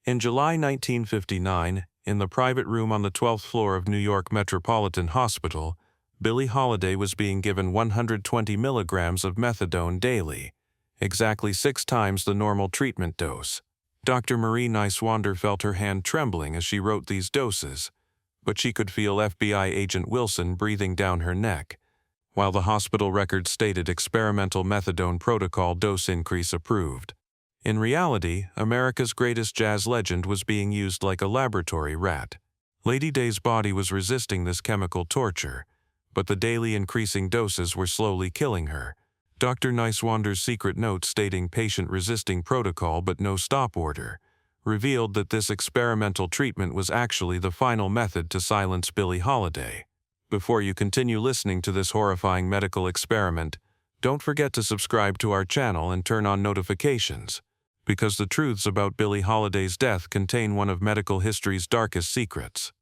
In July 1959, in the private room on the 12th floor of New York Metropolitan Hospital, Billie Holiday was being given 120 milligrams of methadone daily, exactly 6 times the normal treatment dose. Dr. Marie Nyswander felt her hand trembling as she wrote these doses, but she could feel FBI agent Wilson breathing down her neck, while the hospital record stated experimental methadone protocol dose increase approved. In reality, America's greatest jazz legend was being used like a laboratory rat. Lady Day's body was resisting this chemical torture, but the daily increasing doses were slowly killing her. Dr. Nyswander's secret note stating patient-resisting protocol but no stop order revealed that this experimental treatment was actually the final method to silence Billie Holiday. Before you continue listening to this horrifying medical experiment, don't forget to subscribe to our channel and turn on notifications, because the truths about Billie Holiday's death contain one of medical history's darkest secrets.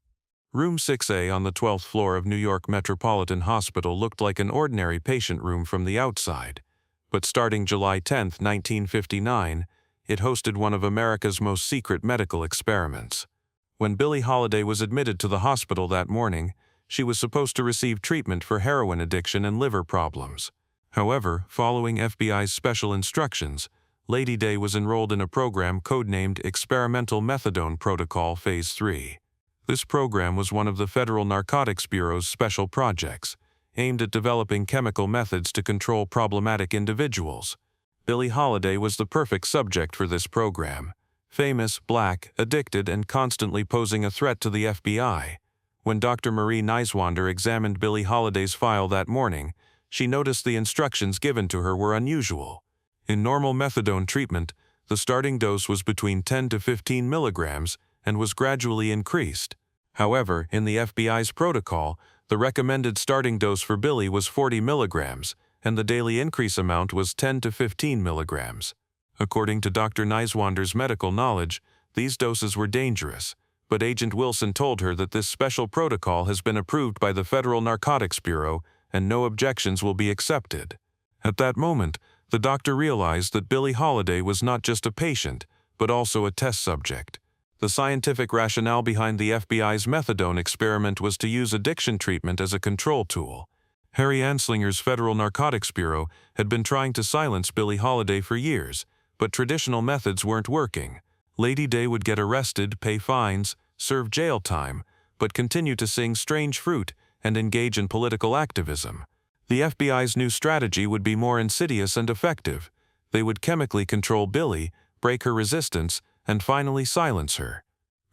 Room 6A on the 12th floor of New York Metropolitan Hospital looked like an ordinary patient room from the outside, but starting July 10, 1959, it hosted one of America's most secret medical experiments. When Billie Holiday was admitted to the hospital that morning, she was supposed to receive treatment for heroin addiction and liver problems. However, following FBI's special instructions, Lady Day was enrolled in a program codenamed Experimental Methadone Protocol Phase 3. This program was one of the Federal Narcotics Bureau's special projects, aimed at developing chemical methods to control problematic individuals. Billie Holiday was the perfect subject for this program. Famous, black, addicted, and constantly posing a threat to the FBI. When Dr. Marie Nyswander examined Billie Holiday's file that morning, she noticed the instructions given to her were unusual. In normal methadone treatment, the starting dose was between 10 to 15 milligrams and was gradually increased. However, in the FBI's protocol, the recommended starting dose for Billie was 40 milligrams, and the daily increase amount was 10 to 15 milligrams. According to Dr. Nyswander's medical knowledge, these doses were dangerous, but Agent Wilson told her that this special protocol has been approved by the Federal Narcotics Bureau and no objections will be accepted. At that moment, the doctor realized that Billie Holiday was not just a patient, but also a test subject. The scientific rationale behind the FBI's methadone experiment was to use addiction treatment as a control tool. Harry Anslinger's Federal Narcotics Bureau had been trying to silence Billie Holiday for years, but traditional methods weren't working. Lady Day would get arrested, pay fines, serve jail time, but continue to sing Strange Fruit and engage in political activism. The FBI's new strategy would be more insidious and effective. They would chemically control Billie, break her resistance, and finally silence her.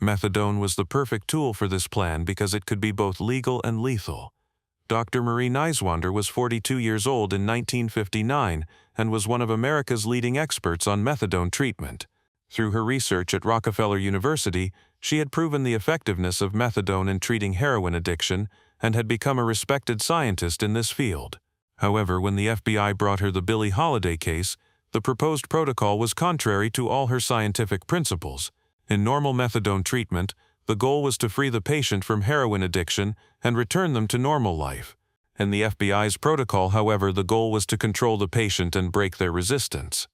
Methadone was the perfect tool for this plan because it could be both legal and lethal. Dr. Marie Nyswander was 42 years old in 1959 and was one of America's leading experts on methadone treatment. Through her research at Rockefeller University, she had proven the effectiveness of methadone in treating heroin addiction and had become a respected scientist in this field. However, when the FBI brought her the Billie Holiday case, the proposed protocol was contrary to all her scientific principles. In normal methadone treatment, the goal was to free the patient from heroin addiction and return them to normal life. In the FBI's protocol, however, the goal was to control the patient and break their resistance.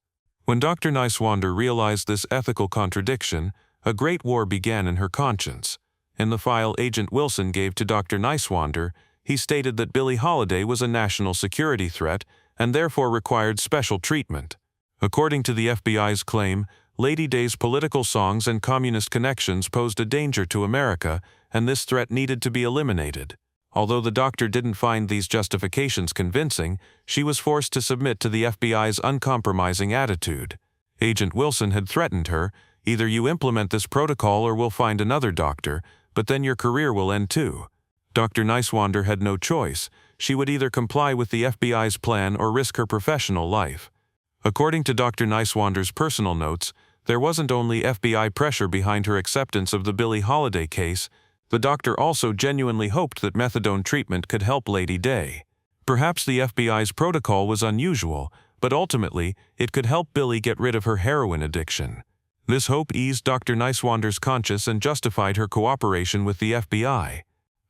When Dr. Nyswander realized this ethical contradiction, a great war began in her conscience. In the file Agent Wilson gave to Dr. Nyswander, he stated that Billie Holiday was a national security threat and therefore required special treatment. According to the FBI's claim, Lady Day's political songs and communist connections posed a danger to America, and this threat needed to be eliminated. Although the doctor didn't find these justifications convincing, she was forced to submit to the FBI's uncompromising attitude. Agent Wilson had threatened her, "Either you implement this protocol or we'll find another doctor, but then your career will end too." Dr. Nyswander had no choice. She would either comply with the FBI's plan or risk her professional life. According to Dr. Nyswander's personal notes, there wasn't only FBI pressure behind her acceptance of the Billie Holiday case, the doctor also genuinely hoped that methadone treatment could help Lady Day. Perhaps the FBI's protocol was unusual, but ultimately, it could help Billie get rid of her heroin addiction. This hope eased Dr. Nyswander's conscience and justified her cooperation with the FBI.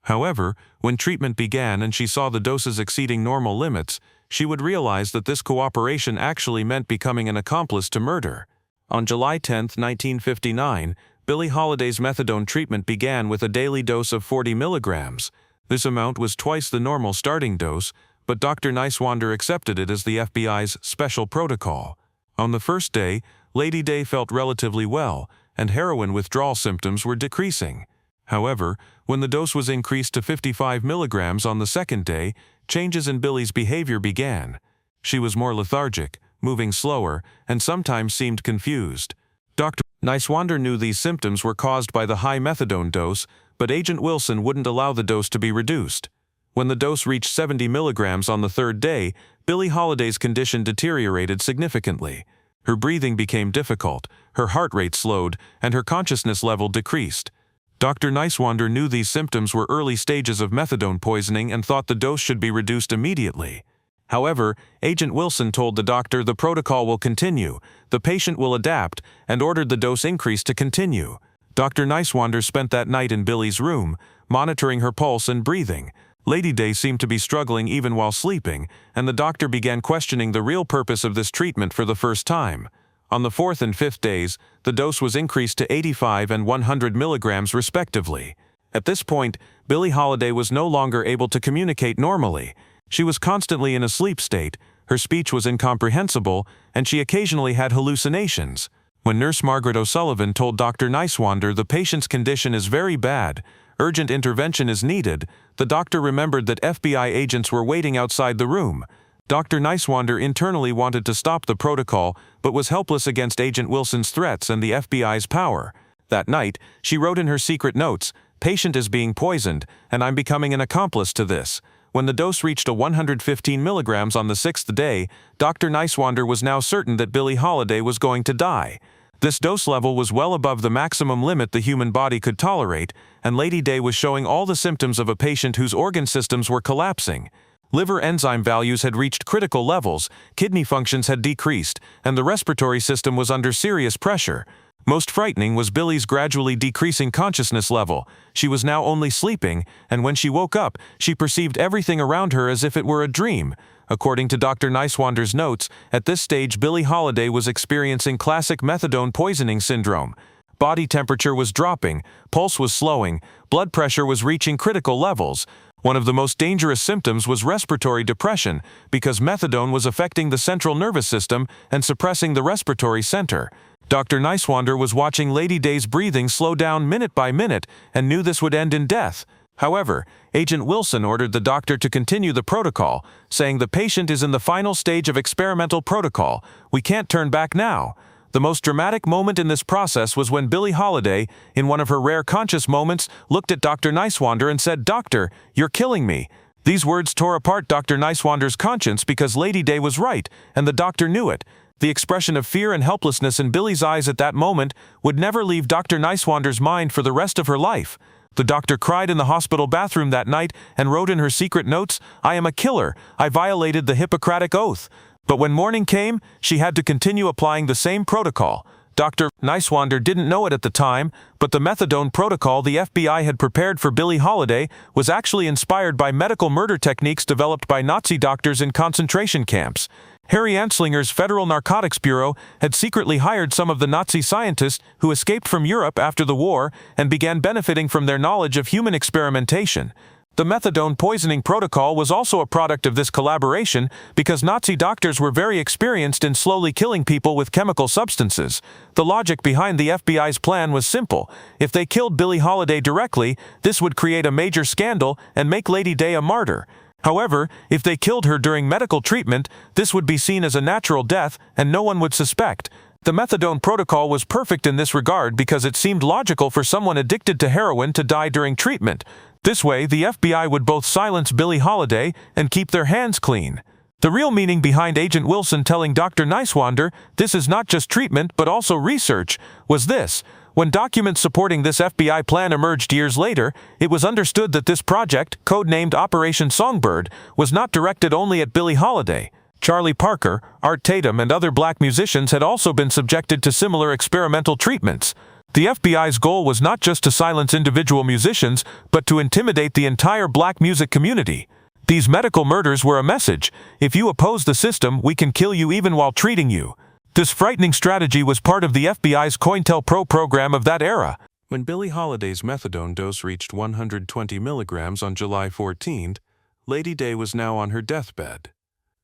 However, when treatment began and she saw the doses exceeding normal limits, she would realize that this cooperation actually meant becoming an accomplice to murder. On July 10, 1959, Billie Holiday's methadone treatment began with a daily dose of 40 milligrams. This amount was twice the normal starting dose, but Dr. Nyswander accepted it as the FBI's special protocol. On the first day, Lady Day felt relatively well, and heroin withdrawal symptoms were decreasing. However, when the dose was increased to 55 milligrams on the second day, changes in Billie's behavior began. She was more lethargic, moving slower, and sometimes seemed confused. Dr. Nyswander knew these symptoms were caused by the high methadone dose, but Agent Wilson wouldn't allow the dose to be reduced. When the dose reached 70 milligrams on the third day, Billie Holiday's condition deteriorated significantly. Her breathing became difficult, her heart rate slowed, and her consciousness level decreased. Dr. Nyswander knew these symptoms were early stages of methadone poisoning and thought the dose should be reduced immediately. However, Agent Wilson told the doctor the protocol will continue, the patient will adapt, and ordered the dose increase to continue. Dr. Nyswander spent that night in Billie's room, monitoring her pulse and breathing. Lady Day seemed to be struggling even while sleeping, and the doctor began questioning the real purpose of this treatment for the first time. On the fourth and fifth days, the dose was increased to 85 and 100 milligrams respectively. At this point, Billie Holiday was no longer able to communicate normally. She was constantly in a sleep state, her speech was incomprehensible, and she occasionally had hallucinations. When Nurse Margaret O'Sullivan told Dr. Nyswander the patient's condition is very bad, urgent intervention is needed, the doctor remembered that FBI agents were waiting outside the room. Dr. Nyswander internally wanted to stop the protocol, but was helpless against Agent Wilson's threats and the FBI's power. That night, she wrote in her secret notes, "Patient is being poisoned, and I'm becoming an accomplice to this." When the dose reached 115 milligrams on the sixth day, Dr. Nyswander was now certain that Billie Holiday was going to die. This dose level was well above the maximum limit the human body could tolerate, and Lady Day was showing all the symptoms of a patient whose organ systems were collapsing. Liver enzyme values had reached critical levels, kidney functions had decreased, and the respiratory system was under serious pressure. Most frightening was Billie's gradually decreasing consciousness level. She was now only sleeping, and when she woke up, she perceived everything around her as if it were a dream. According to Dr. Nyswander's notes, at this stage Billie Holiday was experiencing classic methadone poisoning syndrome. Body temperature was dropping, pulse was slowing, blood pressure was reaching critical levels. One of the most dangerous symptoms was respiratory depression, because methadone was affecting the central nervous system and suppressing the respiratory center. Dr. Nyswander was watching Lady Day's breathing slow down minute by minute and knew this would end in death. However, Agent Wilson ordered the doctor to continue the protocol, saying the patient is in the final stage of experimental protocol. We can't turn back now. The most dramatic moment in this process was when Billie Holiday, in one of her rare conscious moments, looked at Dr. Nyswander and said, "Doctor, you're killing me." These words tore apart Dr. Nyswander's conscience because Lady Day was right, and the doctor knew it. The expression of fear and helplessness in Billie's eyes at that moment would never leave Dr. Nyswander's mind for the rest of her life. The doctor cried in the hospital bathroom that night and wrote in her secret notes, "I am a killer. I violated the Hippocratic Oath." But when morning came, she had to continue applying the same protocol. Dr. Nyswander didn't know it at the time, but the Methadone Protocol the FBI had prepared for Billie Holiday was actually inspired by medical murder techniques developed by Nazi doctors in concentration camps. Harry Anslinger's Federal Narcotics Bureau had secretly hired some of the Nazi scientists who escaped from Europe after the war and began benefiting from their knowledge of human experimentation. The methadone poisoning protocol was also a product of this collaboration because Nazi doctors were very experienced in slowly killing people with chemical substances. The logic behind the FBI's plan was simple. If they killed Billie Holiday directly, this would create a major scandal and make Lady Day a martyr. However, if they killed her during medical treatment, this would be seen as a natural death and no one would suspect. The methadone protocol was perfect in this regard because it seemed logical for someone addicted to heroin to die during treatment. This way, the FBI would both silence Billie Holiday and keep their hands clean. The real meaning behind Agent Wilson telling Dr. Nyswander, "This is not just treatment but also research," was this. When documents supporting this FBI plan emerged years later, it was understood that this project, codenamed Operation Songbird, was not directed only at Billie Holiday. Charlie Parker, Art Tatum, and other black musicians had also been subjected to similar experimental treatments. The FBI's goal was not just to silence individual musicians, but to intimidate the entire black music community. These medical murders were a message. If you oppose the system, we can kill you even while treating you. This frightening strategy was part of the FBI's COINTELPRO program of that era. When Billie Holiday's methadone dose reached 120 milligrams on July 14th, Lady Day was now on her deathbed.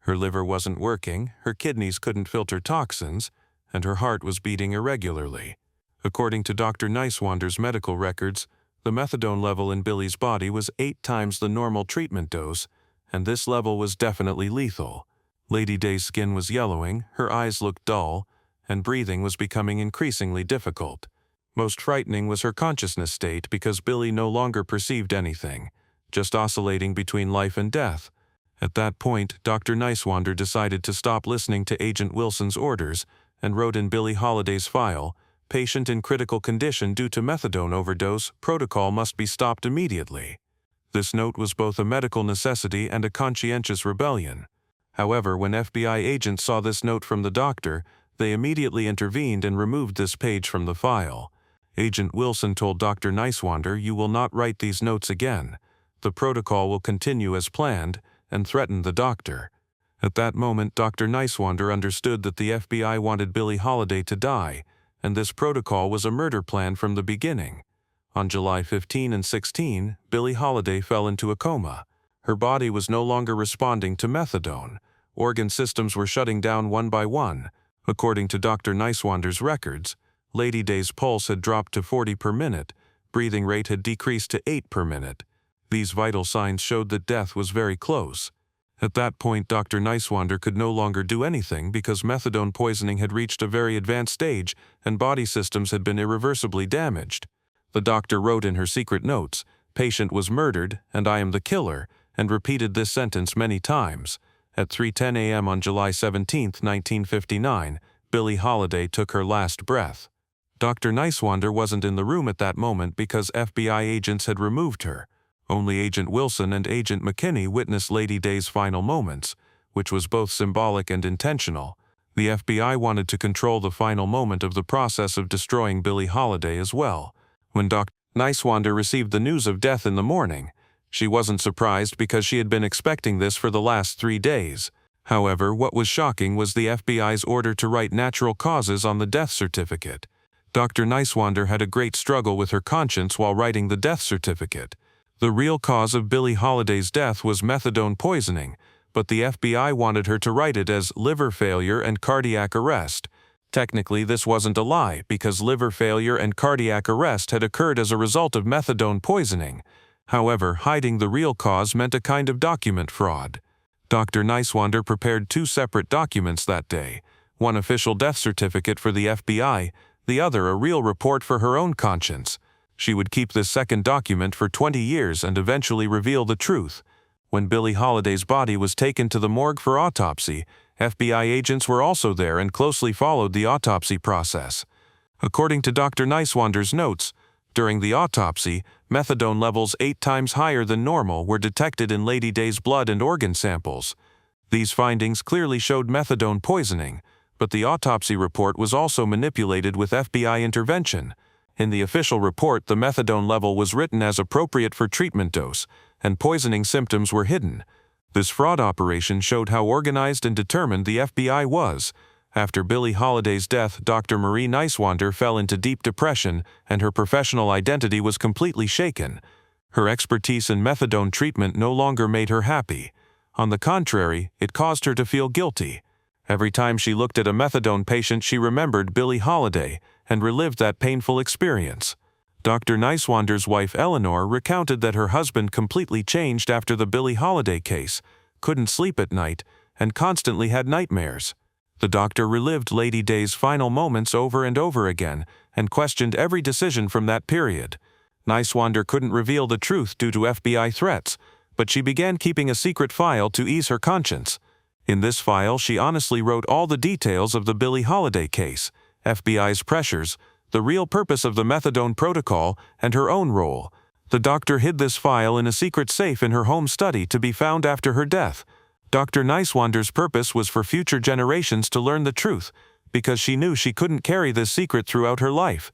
Her liver wasn't working, her kidneys couldn't filter toxins, and her heart was beating irregularly. According to Dr. Nyswander's medical records, the methadone level in Billie's body was 8 times the normal treatment dose, and this level was definitely lethal. Lady Day's skin was yellowing, her eyes looked dull, and breathing was becoming increasingly difficult. Most frightening was her consciousness state because Billie no longer perceived anything, just oscillating between life and death. At that point, Dr. Nyswander decided to stop listening to Agent Wilson's orders and wrote in Billie Holiday's file, "Patient in critical condition due to methadone overdose, protocol must be stopped immediately." This note was both a medical necessity and a conscientious rebellion. However, when FBI agents saw this note from the doctor, they immediately intervened and removed this page from the file. Agent Wilson told Dr. Nyswander, "You will not write these notes again. The protocol will continue as planned," and threatened the doctor. At that moment, Dr. Nyswander understood that the FBI wanted Billie Holiday to die, and this protocol was a murder plan from the beginning. On July 15 and 16, Billie Holiday fell into a coma. Her body was no longer responding to methadone. Organ systems were shutting down one by one. According to Dr. Nyswander's records, Lady Day's pulse had dropped to 40 per minute, breathing rate had decreased to 8 per minute. These vital signs showed that death was very close. At that point, Dr. Nyswander could no longer do anything because methadone poisoning had reached a very advanced stage and body systems had been irreversibly damaged. The doctor wrote in her secret notes, "Patient was murdered, and I am the killer," and repeated this sentence many times. At 3:10 a.m. on July 17, 1959, Billie Holiday took her last breath. Dr. Nyswander wasn't in the room at that moment because FBI agents had removed her. Only Agent Wilson and Agent McKinney witnessed Lady Day's final moments, which was both symbolic and intentional. The FBI wanted to control the final moment of the process of destroying Billie Holiday as well. When Dr. Nyswander received the news of death in the morning, she wasn't surprised because she had been expecting this for the last 3 days. However, what was shocking was the FBI's order to write natural causes on the death certificate. Dr. Nyswander had a great struggle with her conscience while writing the death certificate. The real cause of Billie Holiday's death was methadone poisoning, but the FBI wanted her to write it as liver failure and cardiac arrest. Technically, this wasn't a lie because liver failure and cardiac arrest had occurred as a result of methadone poisoning. However, hiding the real cause meant a kind of document fraud. Dr. Nyswander prepared 2 separate documents that day, one official death certificate for the FBI, the other a real report for her own conscience. She would keep this second document for 20 years and eventually reveal the truth. When Billie Holiday's body was taken to the morgue for autopsy, FBI agents were also there and closely followed the autopsy process. According to Dr. Nyswander's notes, during the autopsy, methadone levels 8 times higher than normal were detected in Lady Day's blood and organ samples. These findings clearly showed methadone poisoning, but the autopsy report was also manipulated with FBI intervention. In the official report, the methadone level was written as appropriate for treatment dose, and poisoning symptoms were hidden. This fraud operation showed how organized and determined the FBI was. After Billie Holiday's death, Dr. Marie Nyswander fell into deep depression, and her professional identity was completely shaken. Her expertise in methadone treatment no longer made her happy. On the contrary, it caused her to feel guilty. Every time she looked at a methadone patient, she remembered Billie Holiday and relived that painful experience. Dr. Nyswander's wife Eleanor recounted that her husband completely changed after the Billie Holiday case, couldn't sleep at night, and constantly had nightmares. The doctor relived Lady Day's final moments over and over again and questioned every decision from that period. Nyswander couldn't reveal the truth due to FBI threats, but she began keeping a secret file to ease her conscience. In this file, she honestly wrote all the details of the Billie Holiday case, FBI's pressures, the real purpose of the Methadone Protocol, and her own role. The doctor hid this file in a secret safe in her home study to be found after her death. Dr. Nyswander's purpose was for future generations to learn the truth, because she knew she couldn't carry this secret throughout her life.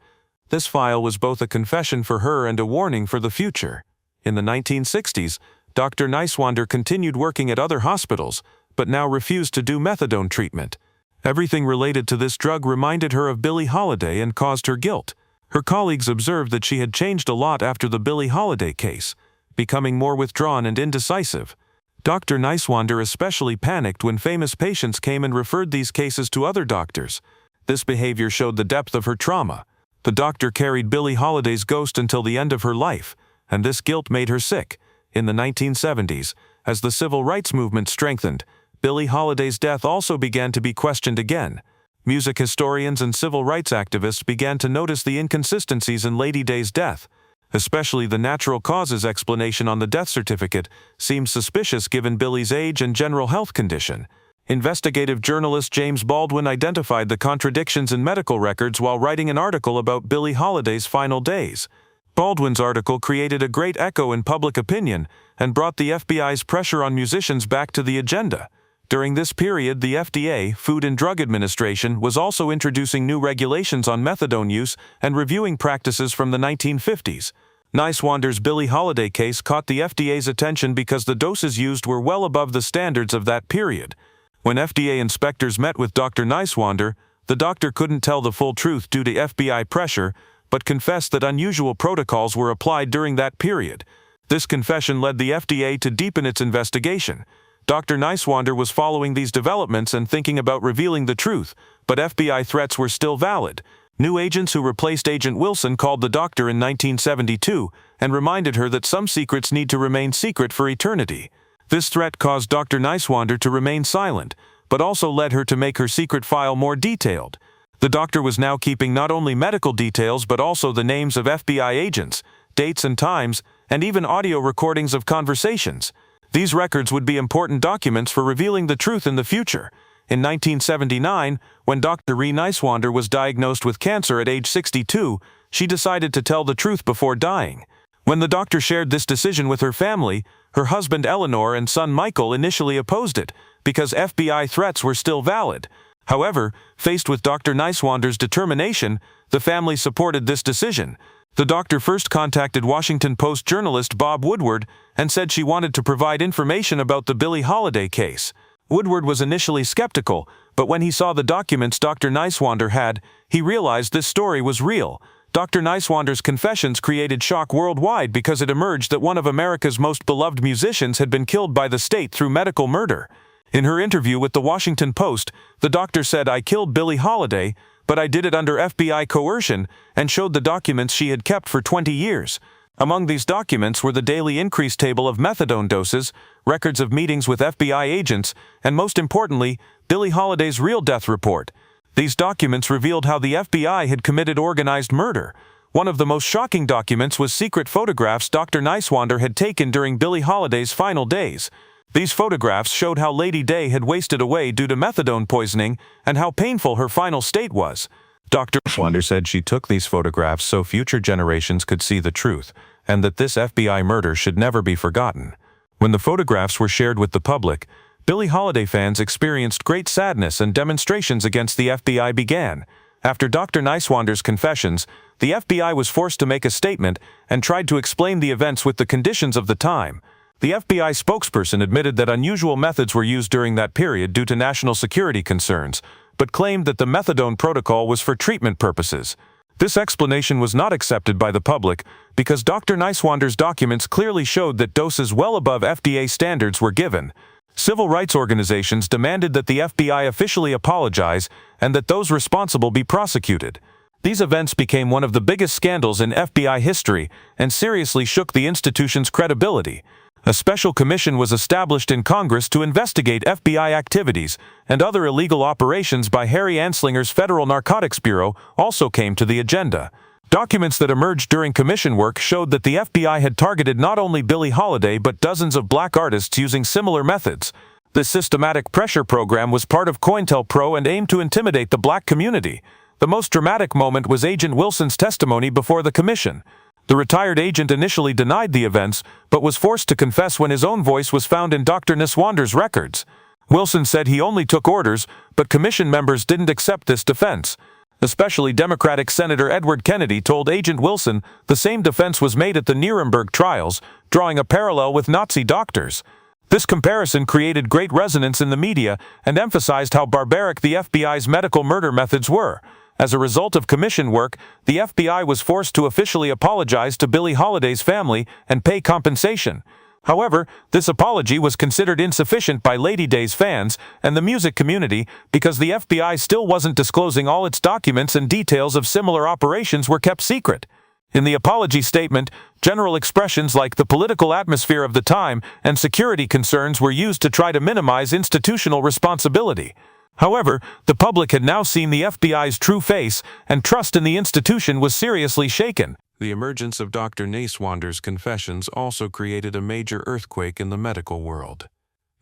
This file was both a confession for her and a warning for the future. In the 1960s, Dr. Nyswander continued working at other hospitals, but now refused to do methadone treatment. Everything related to this drug reminded her of Billie Holiday and caused her guilt. Her colleagues observed that she had changed a lot after the Billie Holiday case, becoming more withdrawn and indecisive. Dr. Nyswander especially panicked when famous patients came and referred these cases to other doctors. This behavior showed the depth of her trauma. The doctor carried Billie Holiday's ghost until the end of her life, and this guilt made her sick. In the 1970s, as the civil rights movement strengthened, Billie Holiday's death also began to be questioned again. Music historians and civil rights activists began to notice the inconsistencies in Lady Day's death. Especially the natural causes explanation on the death certificate seemed suspicious given Billie's age and general health condition. Investigative journalist James Baldwin identified the contradictions in medical records while writing an article about Billie Holiday's final days. Baldwin's article created a great echo in public opinion and brought the FBI's pressure on musicians back to the agenda. During this period, the FDA, Food and Drug Administration, was also introducing new regulations on methadone use and reviewing practices from the 1950s. Nyswander's Billie Holiday case caught the FDA's attention because the doses used were well above the standards of that period. When FDA inspectors met with Dr. Nyswander, the doctor couldn't tell the full truth due to FBI pressure, but confessed that unusual protocols were applied during that period. This confession led the FDA to deepen its investigation. Dr. Nyswander was following these developments and thinking about revealing the truth, but FBI threats were still valid. New agents who replaced Agent Wilson called the doctor in 1972 and reminded her that some secrets need to remain secret for eternity. This threat caused Dr. Nyswander to remain silent, but also led her to make her secret file more detailed. The doctor was now keeping not only medical details but also the names of FBI agents, dates and times, and even audio recordings of conversations. These records would be important documents for revealing the truth in the future. In 1979, when Dr. Nyswander was diagnosed with cancer at age 62, she decided to tell the truth before dying. When the doctor shared this decision with her family, her husband Eleanor and son Michael initially opposed it, because FBI threats were still valid. However, faced with Dr. Nyswander's determination, the family supported this decision. The doctor first contacted Washington Post journalist Bob Woodward and said she wanted to provide information about the Billie Holiday case. Woodward was initially skeptical, but when he saw the documents Dr. Nyswander had, he realized this story was real. Dr. Nyswander's confessions created shock worldwide because it emerged that one of America's most beloved musicians had been killed by the state through medical murder. In her interview with the Washington Post, the doctor said, "I killed Billie Holiday, but I did it under FBI coercion," and showed the documents she had kept for 20 years. Among these documents were the daily increase table of methadone doses, records of meetings with FBI agents, and most importantly, Billie Holiday's real death report. These documents revealed how the FBI had committed organized murder. One of the most shocking documents was secret photographs Dr. Nyswander had taken during Billie Holiday's final days. These photographs showed how Lady Day had wasted away due to methadone poisoning and how painful her final state was. Dr. Nyswander said she took these photographs so future generations could see the truth, and that this FBI murder should never be forgotten. When the photographs were shared with the public, Billie Holiday fans experienced great sadness and demonstrations against the FBI began. After Dr. Nyswander's confessions, the FBI was forced to make a statement and tried to explain the events with the conditions of the time. The FBI spokesperson admitted that unusual methods were used during that period due to national security concerns, but claimed that the Methadone Protocol was for treatment purposes. This explanation was not accepted by the public because Dr. Nyswander's documents clearly showed that doses well above FDA standards were given. Civil rights organizations demanded that the FBI officially apologize and that those responsible be prosecuted. These events became one of the biggest scandals in FBI history and seriously shook the institution's credibility. A special commission was established in Congress to investigate FBI activities, and other illegal operations by Harry Anslinger's Federal Narcotics Bureau also came to the agenda. Documents that emerged during commission work showed that the FBI had targeted not only Billie Holiday but dozens of black artists using similar methods. This systematic pressure program was part of COINTELPRO and aimed to intimidate the black community. The most dramatic moment was Agent Wilson's testimony before the commission. The retired agent initially denied the events, but was forced to confess when his own voice was found in Dr. Nyswander's records. Wilson said he only took orders, but commission members didn't accept this defense. Especially Democratic Senator Edward Kennedy told Agent Wilson the same defense was made at the Nuremberg trials, drawing a parallel with Nazi doctors. This comparison created great resonance in the media and emphasized how barbaric the FBI's medical murder methods were. As a result of commission work, the FBI was forced to officially apologize to Billie Holiday's family and pay compensation. However, this apology was considered insufficient by Lady Day's fans and the music community because the FBI still wasn't disclosing all its documents, and details of similar operations were kept secret. In the apology statement, general expressions like the political atmosphere of the time and security concerns were used to try to minimize institutional responsibility. However, the public had now seen the FBI's true face, and trust in the institution was seriously shaken. The emergence of Dr. Nyswander's confessions also created a major earthquake in the medical world.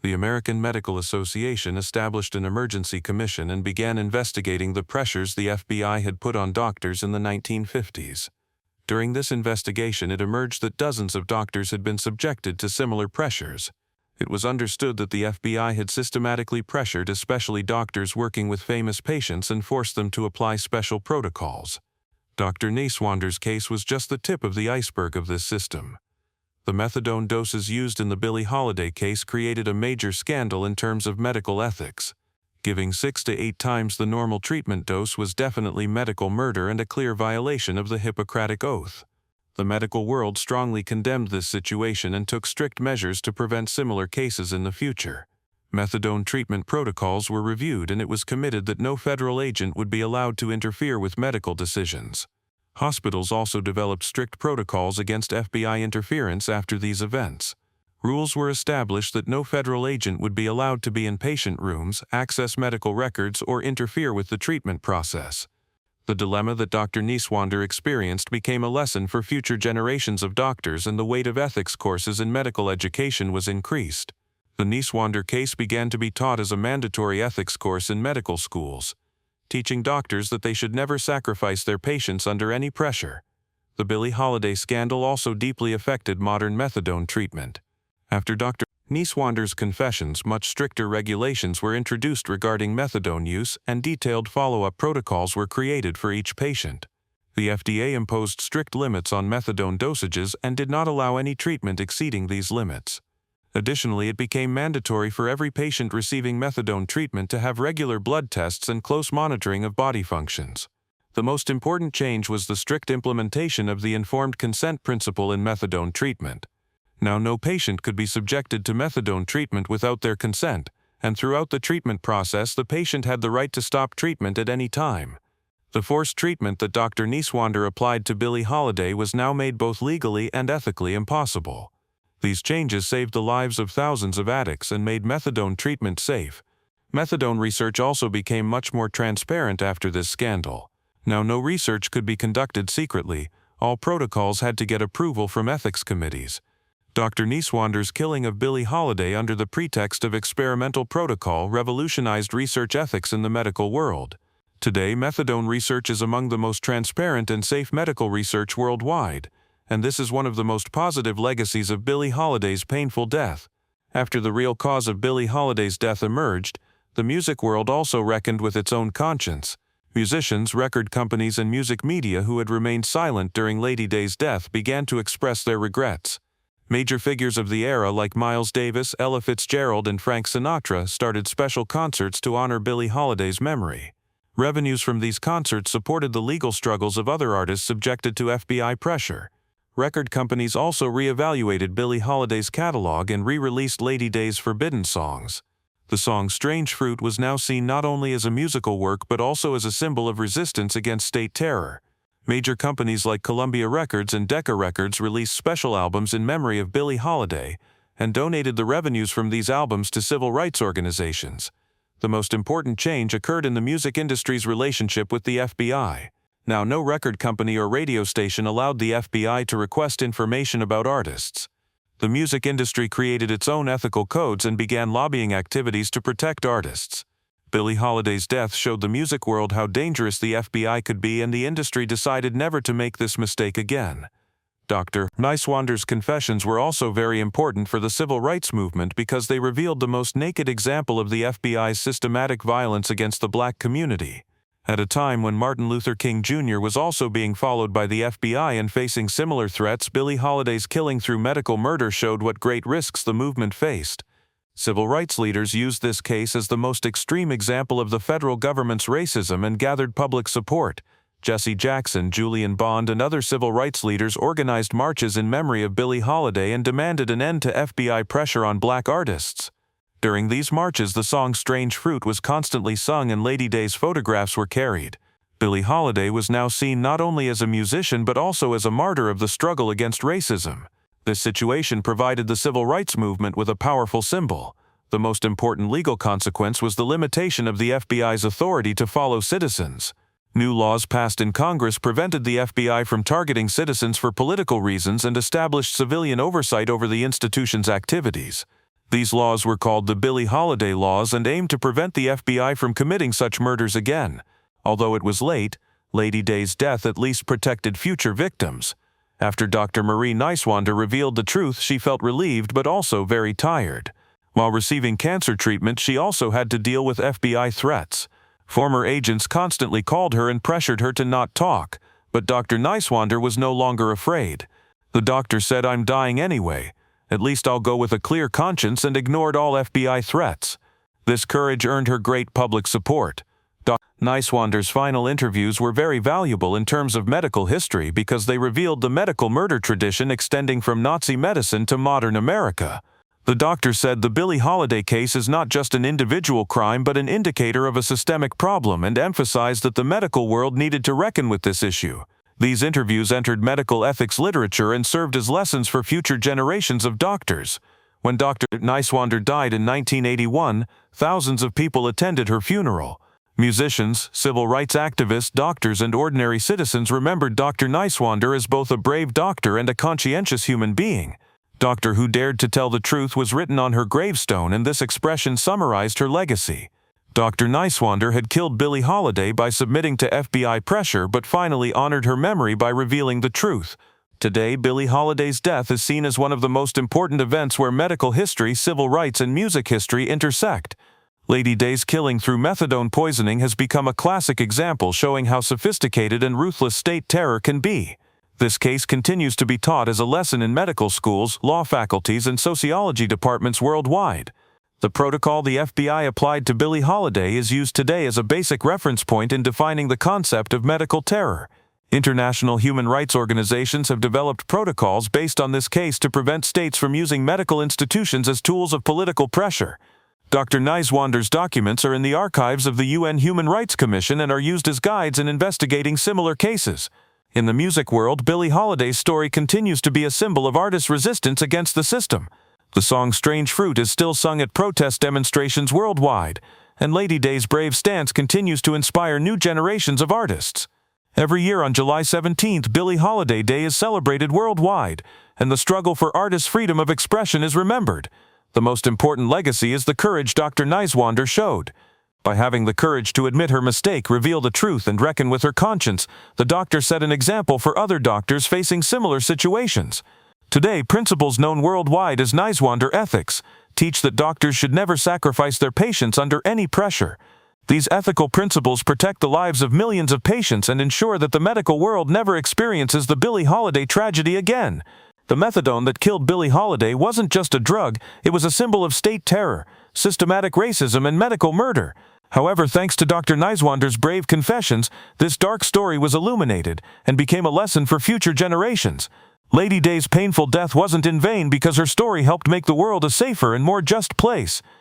The American Medical Association established an emergency commission and began investigating the pressures the FBI had put on doctors in the 1950s. During this investigation, it emerged that dozens of doctors had been subjected to similar pressures. It was understood that the FBI had systematically pressured especially doctors working with famous patients and forced them to apply special protocols. Dr. Nyswander's case was just the tip of the iceberg of this system. The methadone doses used in the Billie Holiday case created a major scandal in terms of medical ethics. Giving 6 to 8 times the normal treatment dose was definitely medical murder and a clear violation of the Hippocratic Oath. The medical world strongly condemned this situation and took strict measures to prevent similar cases in the future. Methadone treatment protocols were reviewed, and it was committed that no federal agent would be allowed to interfere with medical decisions. Hospitals also developed strict protocols against FBI interference after these events. Rules were established that no federal agent would be allowed to be in patient rooms, access medical records, or interfere with the treatment process. The dilemma that Dr. Nyswander experienced became a lesson for future generations of doctors, and the weight of ethics courses in medical education was increased. The Nyswander case began to be taught as a mandatory ethics course in medical schools, teaching doctors that they should never sacrifice their patients under any pressure. The Billie Holiday scandal also deeply affected modern methadone treatment. After Dr. Nyswander's confessions, much stricter regulations were introduced regarding methadone use, and detailed follow-up protocols were created for each patient. The FDA imposed strict limits on methadone dosages and did not allow any treatment exceeding these limits. Additionally, it became mandatory for every patient receiving methadone treatment to have regular blood tests and close monitoring of body functions. The most important change was the strict implementation of the informed consent principle in methadone treatment. Now, no patient could be subjected to methadone treatment without their consent, and throughout the treatment process the patient had the right to stop treatment at any time. The forced treatment that Dr. Nyswander applied to Billie Holiday was now made both legally and ethically impossible. These changes saved the lives of thousands of addicts and made methadone treatment safe. Methadone research also became much more transparent after this scandal. Now, no research could be conducted secretly. All protocols had to get approval from ethics committees. Dr. Nyswander's killing of Billie Holiday under the pretext of experimental protocol revolutionized research ethics in the medical world. Today, methadone research is among the most transparent and safe medical research worldwide, and this is one of the most positive legacies of Billie Holiday's painful death. After the real cause of Billie Holiday's death emerged, the music world also reckoned with its own conscience. Musicians, record companies, and music media who had remained silent during Lady Day's death began to express their regrets. Major figures of the era like Miles Davis, Ella Fitzgerald, and Frank Sinatra started special concerts to honor Billie Holiday's memory. Revenues from these concerts supported the legal struggles of other artists subjected to FBI pressure. Record companies also re-evaluated Billie Holiday's catalog and re-released Lady Day's forbidden songs. The song Strange Fruit was now seen not only as a musical work but also as a symbol of resistance against state terror. Major companies like Columbia Records and Decca Records released special albums in memory of Billie Holiday and donated the revenues from these albums to civil rights organizations. The most important change occurred in the music industry's relationship with the FBI. Now, no record company or radio station allowed the FBI to request information about artists. The music industry created its own ethical codes and began lobbying activities to protect artists. Billie Holiday's death showed the music world how dangerous the FBI could be, and the industry decided never to make this mistake again. Dr. Nyswander's confessions were also very important for the civil rights movement because they revealed the most naked example of the FBI's systematic violence against the black community. At a time when Martin Luther King Jr. was also being followed by the FBI and facing similar threats, Billie Holiday's killing through medical murder showed what great risks the movement faced. Civil rights leaders used this case as the most extreme example of the federal government's racism and gathered public support. Jesse Jackson, Julian Bond, and other civil rights leaders organized marches in memory of Billie Holiday and demanded an end to FBI pressure on black artists. During these marches, the song Strange Fruit was constantly sung and Lady Day's photographs were carried. Billie Holiday was now seen not only as a musician but also as a martyr of the struggle against racism. This situation provided the civil rights movement with a powerful symbol. The most important legal consequence was the limitation of the FBI's authority to follow citizens. New laws passed in Congress prevented the FBI from targeting citizens for political reasons and established civilian oversight over the institution's activities. These laws were called the Billie Holiday laws and aimed to prevent the FBI from committing such murders again. Although it was late, Lady Day's death at least protected future victims. After Dr. Marie Nyswander revealed the truth, she felt relieved but also very tired. While receiving cancer treatment, she also had to deal with FBI threats. Former agents constantly called her and pressured her to not talk, but Dr. Nyswander was no longer afraid. The doctor said, "I'm dying anyway. At least I'll go with a clear conscience," and ignored all FBI threats. This courage earned her great public support. Dr. Nyswander's final interviews were very valuable in terms of medical history because they revealed the medical murder tradition extending from Nazi medicine to modern America. The doctor said the Billie Holiday case is not just an individual crime but an indicator of a systemic problem and emphasized that the medical world needed to reckon with this issue. These interviews entered medical ethics literature and served as lessons for future generations of doctors. When Dr. Nyswander died in 1981, thousands of people attended her funeral. Musicians, civil rights activists, doctors, and ordinary citizens remembered Dr. Nyswander as both a brave doctor and a conscientious human being. "Doctor who dared to tell the truth" was written on her gravestone, and this expression summarized her legacy. Dr. Nyswander had killed Billie Holiday by submitting to FBI pressure but finally honored her memory by revealing the truth. Today, Billie Holiday's death is seen as one of the most important events where medical history, civil rights, and music history intersect. Lady Day's killing through methadone poisoning has become a classic example showing how sophisticated and ruthless state terror can be. This case continues to be taught as a lesson in medical schools, law faculties, and sociology departments worldwide. The protocol the FBI applied to Billie Holiday is used today as a basic reference point in defining the concept of medical terror. International human rights organizations have developed protocols based on this case to prevent states from using medical institutions as tools of political pressure. Dr. Nyswander's documents are in the archives of the UN Human Rights Commission and are used as guides in investigating similar cases. In the music world, Billie Holiday's story continues to be a symbol of artists' resistance against the system. The song Strange Fruit is still sung at protest demonstrations worldwide, and Lady Day's brave stance continues to inspire new generations of artists. Every year on July 17th, Billie Holiday Day is celebrated worldwide, and the struggle for artists' freedom of expression is remembered. The most important legacy is the courage Dr. Nyswander showed. By having the courage to admit her mistake, reveal the truth, and reckon with her conscience, the doctor set an example for other doctors facing similar situations. Today, principles known worldwide as Nyswander ethics teach that doctors should never sacrifice their patients under any pressure. These ethical principles protect the lives of millions of patients and ensure that the medical world never experiences the Billie Holiday tragedy again. The methadone that killed Billie Holiday wasn't just a drug, it was a symbol of state terror, systematic racism, and medical murder. However, thanks to Dr. Nyswander's brave confessions, this dark story was illuminated and became a lesson for future generations. Lady Day's painful death wasn't in vain because her story helped make the world a safer and more just place.